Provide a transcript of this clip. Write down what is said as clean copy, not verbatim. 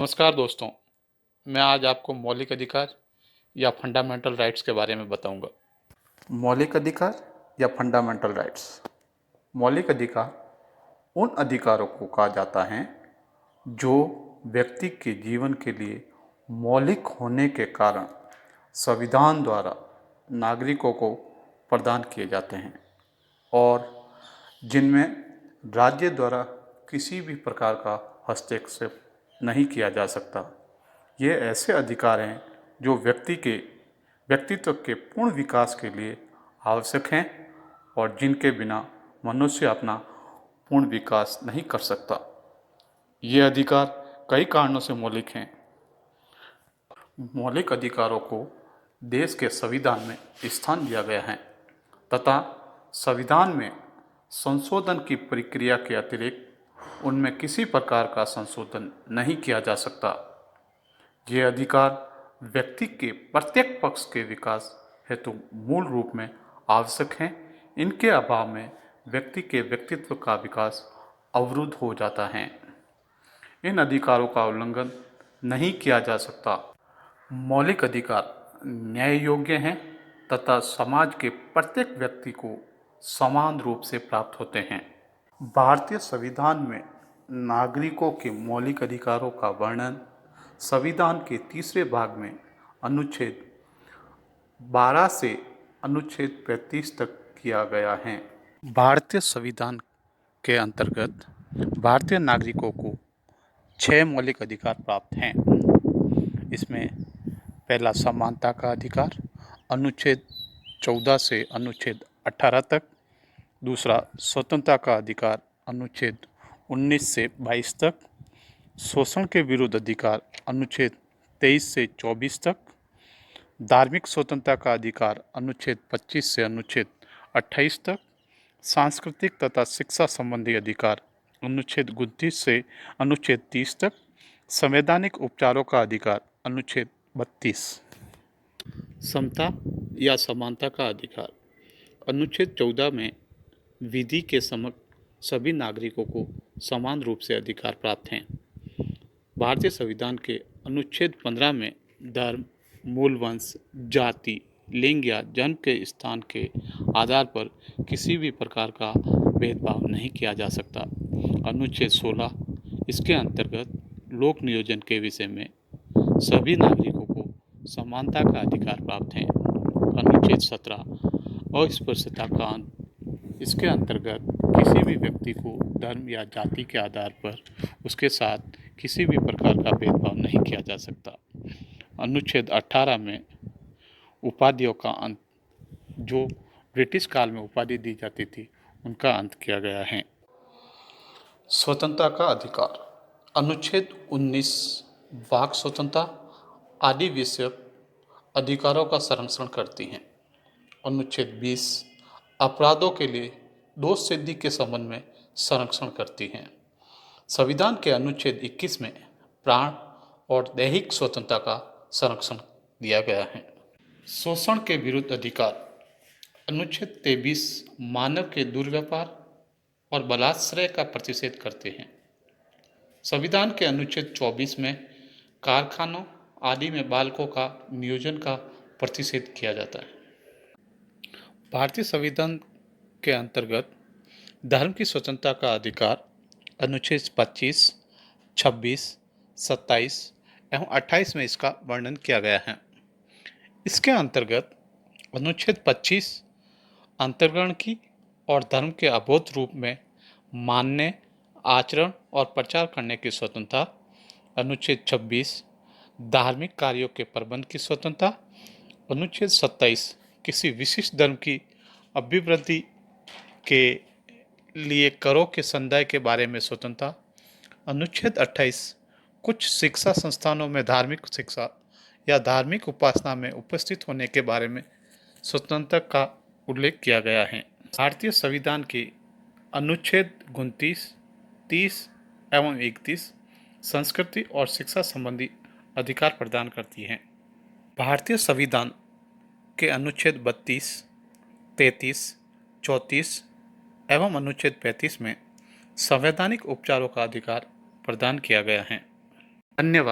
नमस्कार दोस्तों, मैं आज आपको मौलिक अधिकार या फंडामेंटल राइट्स के बारे में बताऊंगा। मौलिक अधिकार या फंडामेंटल राइट्स। मौलिक अधिकार उन अधिकारों को कहा जाता है जो व्यक्ति के जीवन के लिए मौलिक होने के कारण संविधान द्वारा नागरिकों को प्रदान किए जाते हैं और जिनमें राज्य द्वारा किसी भी प्रकार का हस्तक्षेप नहीं किया जा सकता। ये ऐसे अधिकार हैं जो व्यक्तित्व के पूर्ण विकास के लिए आवश्यक हैं और जिनके बिना मनुष्य अपना पूर्ण विकास नहीं कर सकता। ये अधिकार कई कारणों से मौलिक हैं। मौलिक अधिकारों को देश के संविधान में स्थान दिया गया है तथा संविधान में संशोधन की प्रक्रिया के अतिरिक्त उनमें किसी प्रकार का संशोधन नहीं किया जा सकता। ये अधिकार व्यक्ति के प्रत्येक पक्ष के विकास हेतु मूल रूप में आवश्यक हैं। इनके अभाव में व्यक्ति के व्यक्तित्व का विकास अवरुद्ध हो जाता है। इन अधिकारों का उल्लंघन नहीं किया जा सकता। मौलिक अधिकार न्याय योग्य हैं तथा समाज के प्रत्येक व्यक्ति को समान रूप से प्राप्त होते हैं। भारतीय संविधान में नागरिकों के मौलिक अधिकारों का वर्णन संविधान के तीसरे भाग में अनुच्छेद 12 से अनुच्छेद 35 तक किया गया है। भारतीय संविधान के अंतर्गत भारतीय नागरिकों को 6 मौलिक अधिकार प्राप्त हैं। इसमें पहला समानता का अधिकार अनुच्छेद 14 से अनुच्छेद 18 तक, दूसरा स्वतंत्रता का अधिकार अनुच्छेद 19 से 22 तक, शोषण के विरुद्ध अधिकार अनुच्छेद 23 से 24 तक, धार्मिक स्वतंत्रता का अधिकार अनुच्छेद 25 से अनुच्छेद 28 तक, सांस्कृतिक तथा शिक्षा संबंधी अधिकार अनुच्छेद 29 से अनुच्छेद 30 तक, संवैधानिक उपचारों का अधिकार अनुच्छेद 32, समता या समानता का अधिकार अनुच्छेद 14 में विधि के समक्ष सभी नागरिकों को समान रूप से अधिकार प्राप्त हैं। भारतीय संविधान के अनुच्छेद 15 में धर्म, मूल वंश, जाति, लिंग या जन्म के स्थान के आधार पर किसी भी प्रकार का भेदभाव नहीं किया जा सकता। अनुच्छेद 16 इसके अंतर्गत लोक नियोजन के विषय में सभी नागरिकों को समानता का अधिकार प्राप्त है। अनुच्छेद 17 अस्पृश्यता का अंत इसके अंतर्गत किसी भी व्यक्ति को धर्म या जाति के आधार पर उसके साथ किसी भी प्रकार का भेदभाव नहीं किया जा सकता। अनुच्छेद 18 में उपाधियों का अंत, जो ब्रिटिश काल में उपाधि दी जाती थी, उनका अंत किया गया है। स्वतंत्रता का अधिकार अनुच्छेद 19 वाक स्वतंत्रता आदि विषयक अधिकारों का संरक्षण करती हैं। अनुच्छेद 20 अपराधों के लिए दोष सिद्धि के संबंध में संरक्षण करती हैं। संविधान के अनुच्छेद 21 में प्राण और दैहिक स्वतंत्रता का संरक्षण दिया गया है। शोषण के विरुद्ध अधिकार अनुच्छेद 23 मानव के दुर्व्यवहार और बलात्संग का प्रतिषेध करते हैं। संविधान के अनुच्छेद 24 में कारखानों आदि में बालकों का नियोजन का प्रतिषेध किया जाता है। भारतीय संविधान के अंतर्गत धर्म की स्वतंत्रता का अधिकार अनुच्छेद 25, 26, 27 एवं 28 में इसका वर्णन किया गया है। इसके अंतर्गत अनुच्छेद 25 अंतर्ग्रहण की और धर्म के अबोध रूप में मानने, आचरण और प्रचार करने की स्वतंत्रता, अनुच्छेद 26 धार्मिक कार्यों के प्रबंध की स्वतंत्रता, अनुच्छेद 27 किसी विशिष्ट धर्म की अभिवृद्धि के लिए करों के संदाय के बारे में स्वतंत्रता, अनुच्छेद 28 कुछ शिक्षा संस्थानों में धार्मिक शिक्षा या धार्मिक उपासना में उपस्थित होने के बारे में स्वतंत्रता का उल्लेख किया गया है। भारतीय संविधान के अनुच्छेद 29, 30 एवं 31 संस्कृति और शिक्षा संबंधी अधिकार प्रदान करती हैं। भारतीय संविधान के अनुच्छेद 32, 33, 34 एवं अनुच्छेद 35 में संवैधानिक उपचारों का अधिकार प्रदान किया गया है। धन्यवाद।